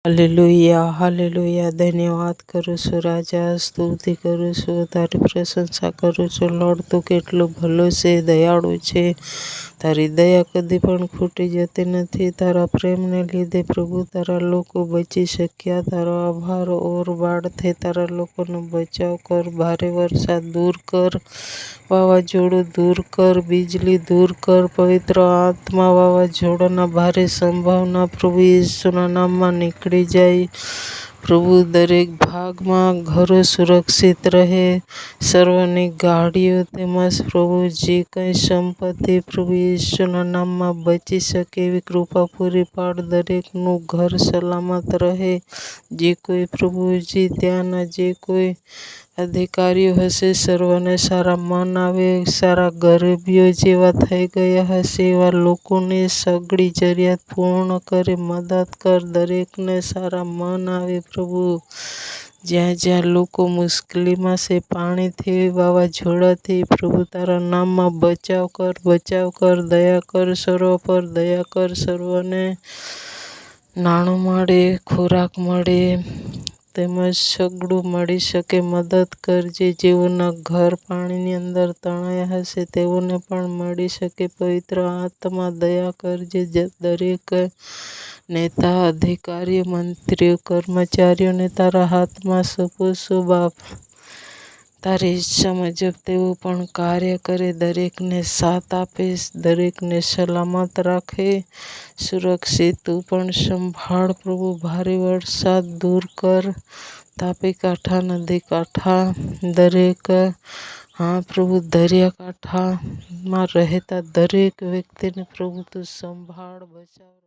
Hallelujah, hallelujah. ધન્યવાદ કરું છું રાજા, સ્તુતિ કરું છું, તારી પ્રશંસા કરું છું. લોર્ડ, તું કેટલું ભલું છે, દયાળુ છે. તારી દયા કદી પણ ખૂટી જતી નથી. તારા પ્રેમને લીધે પ્રભુ તારા લોકો બચી શક્યા. તારો આભાર. ઓર બાળથી તારા લોકોનો બચાવ કર. ભારે વરસાદ દૂર કર, વાવાઝોડું દૂર કર, વીજળી દૂર કર. પવિત્ર આત્મા વાવાઝોડાના ભારે સંભાવના પ્રભુ યેસુના નામમાં નીકળી જાય. પ્રભુ દરેક ભાગમાં ઘરો સુરક્ષિત રહે, સર્વની ગાડીઓ તેમજ પ્રભુ જે કંઈ સંપત્તિ પ્રભુ યેસુના નામમાં બચી શકે એવી કૃપા પૂરી પાડ. દરેકનું ઘર સલામત રહે. જે કોઈ પ્રભુજી ત્યાંના જે કોઈ અધિકારીઓ હશે, સર્વને સારા મન આવે. સારા ગરીબીઓ જેવા થઈ ગયા હશે એવા લોકોને સગળી જરૂરિયાત પૂર્ણ કરે, મદદ કર. દરેકને સારા મન આવે પ્રભુ. જ્યાં જ્યાં લોકો મુશ્કેલીમાં છે, પાણીથી, વાવાઝોડાથી, પ્રભુ તારા નામમાં બચાવ કર, બચાવ કર. દયા કર સર્વ પર, દયા કર. સર્વને નાણું મળે, ખોરાક મળે, તેમજ સગડું મળી શકે. મદદ કરજે. જેઓના ઘર પાણીની અંદર તણાયા હશે તેઓને પણ મળી શકે. પવિત્ર આત્મા દયા કરજે. દરેક નેતા, અધિકારીઓ, મંત્રીઓ, કર્મચારીઓને તારા હાથમાં સોંપું છું બાપ. તારી ઈચ્છા મુજબ તેઓ પણ કાર્ય કરે. દરેકને સાથ આપે, દરેકને સલામત રાખે, સુરક્ષિત તું પણ સંભાળ પ્રભુ. ભારે વરસાદ દૂર કર. તાપી કાંઠા, નદી કાંઠા, દરેક પ્રભુ દરિયાકાંઠામાં રહેતા દરેક વ્યક્તિને પ્રભુ તું સંભાળ, બચાવ.